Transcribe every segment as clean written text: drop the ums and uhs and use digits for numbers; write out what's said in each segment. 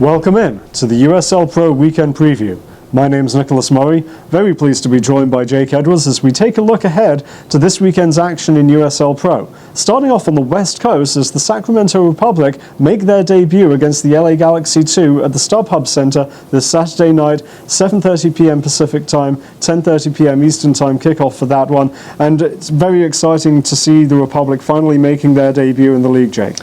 Welcome in to the USL Pro Weekend Preview. My name's Nicholas Murray, very pleased to be joined by Jake Edwards as we take a look ahead to this weekend's action in USL Pro. Starting off on the West Coast as the Sacramento Republic make their debut against the LA Galaxy 2 at the StubHub Center this Saturday night, 7:30 p.m. Pacific Time, 10:30 p.m. Eastern Time kickoff for that one. And it's very exciting to see the Republic finally making their debut in the league, Jake.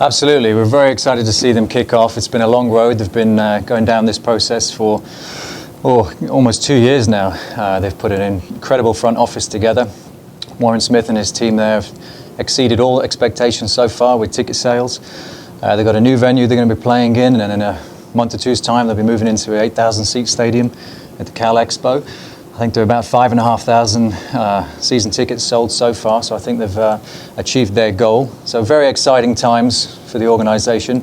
Absolutely, we're very excited to see them kick off. It's been a long road. They've been going down this process for almost 2 years now. They've put an incredible front office together. Warren Smith and his team there have exceeded all expectations so far with ticket sales. They've got a new venue they're going to be playing in, and in a month or two's time they'll be moving into an 8,000 seat stadium at the Cal Expo. I think there are about 5,500 season tickets sold so far, so I think they've achieved their goal. So very exciting times for the organisation.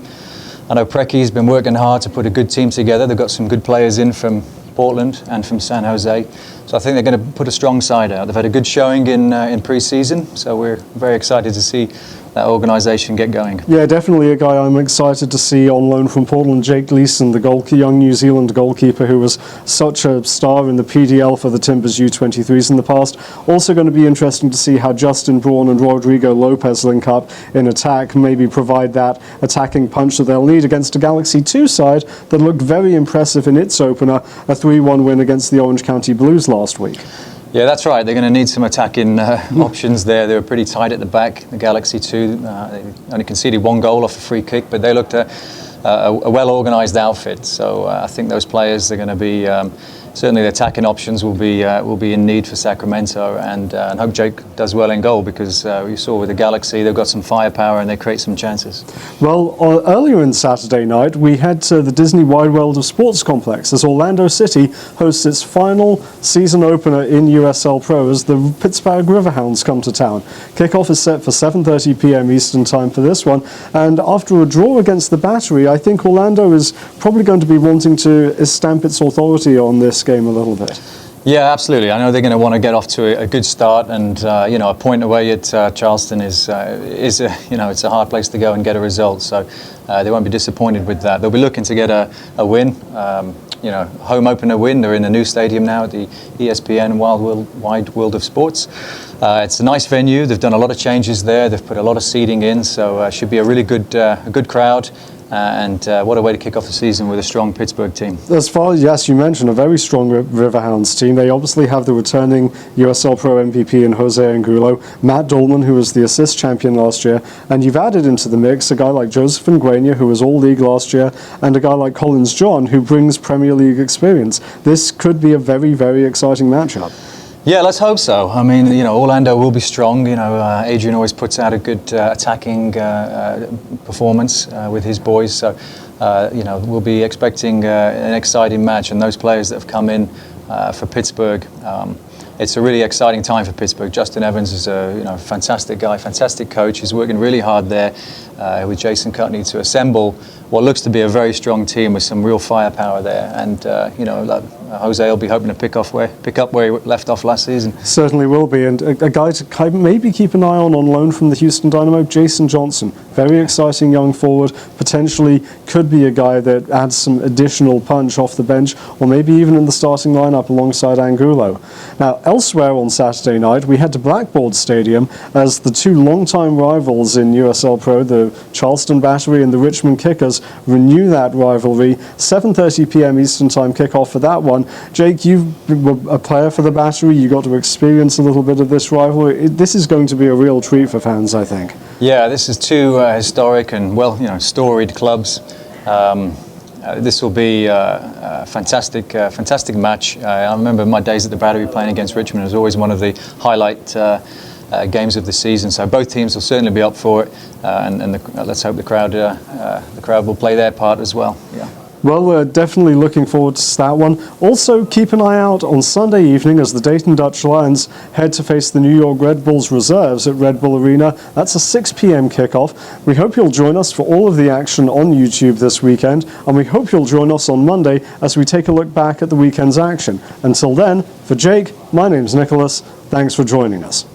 I know Precky's been working hard to put a good team together. They've got some good players in from Portland and from San Jose. So I think they're going to put a strong side out. They've had a good showing in pre-season, so we're very excited to see that organisation get going. Yeah, definitely a guy I'm excited to see on loan from Portland, Jake Gleeson, the young New Zealand goalkeeper who was such a star in the PDL for the Timbers U23s in the past. Also going to be interesting to see how Justin Braun and Rodrigo Lopez link up in attack, maybe provide that attacking punch that they'll need against a Galaxy 2 side that looked very impressive in its opener, a 3-1 win against the Orange County Blues last week. Yeah, that's right. They're going to need some attacking options there. They were pretty tight at the back. The Galaxy 2 they only conceded one goal off a free kick, but they looked a well-organised outfit. So I think those players are going to be certainly the attacking options will be in need for Sacramento, and hope Jake does well in goal, because you saw with the Galaxy they've got some firepower and they create some chances. Well, earlier in Saturday night we head to the Disney Wide World of Sports complex as Orlando City hosts its final season opener in USL Pro as the Pittsburgh Riverhounds come to town. Kickoff is set for 7:30 p.m. Eastern Time for this one, and after a draw against the Battery, I think Orlando is probably going to be wanting to stamp its authority on this game a little bit. Yeah, absolutely. I know they're going to want to get off to a good start, and a point away at Charleston is it's a hard place to go and get a result. So they won't be disappointed with that. They'll be looking to get a win, home opener win. They're in a new stadium now at the ESPN Wide World of Sports. It's a nice venue. They've done a lot of changes there. They've put a lot of seating in, so it should be a really good crowd. And what a way to kick off the season with a strong Pittsburgh team. As far as, yes, you mentioned a very strong Riverhounds team. They obviously have the returning USL Pro MVP in Jose Angulo, Matt Dolman, who was the assist champion last year, and you've added into the mix a guy like Joseph Nguyen, who was All-League last year, and a guy like Collins John, who brings Premier League experience. This could be a very, very exciting matchup. Yeah, let's hope so. I mean, Orlando will be strong. Adrian always puts out a good attacking performance with his boys. So, we'll be expecting an exciting match. And those players that have come in for Pittsburgh, it's a really exciting time for Pittsburgh. Justin Evans is a fantastic guy, fantastic coach. He's working really hard there with Jason Cutney to assemble what looks to be a very strong team with some real firepower there. And Jose will be hoping to pick up where he left off last season. Certainly will be. And a guy to maybe keep an eye on loan from the Houston Dynamo, Jason Johnson. Very exciting young forward. Potentially could be a guy that adds some additional punch off the bench, or maybe even in the starting lineup alongside Angulo. Now, elsewhere on Saturday night, we head to Blackboard Stadium as the two longtime rivals in USL Pro, the Charleston Battery and the Richmond Kickers, renew that rivalry. 7:30 p.m. Eastern Time kickoff for that one. Jake, you were a player for the Battery. You got to experience a little bit of this rivalry. This is going to be a real treat for fans, I think. Yeah, this is two historic and storied clubs. This will be a fantastic match. I remember my days at the Battery playing against Richmond. It was always one of the highlight games of the season. So both teams will certainly be up for it, and let's hope the crowd will play their part as well. Yeah. Well, we're definitely looking forward to that one. Also, keep an eye out on Sunday evening as the Dayton Dutch Lions head to face the New York Red Bulls reserves at Red Bull Arena. That's a 6 p.m. kickoff. We hope you'll join us for all of the action on YouTube this weekend, and we hope you'll join us on Monday as we take a look back at the weekend's action. Until then, for Jake, my name's Nicholas. Thanks for joining us.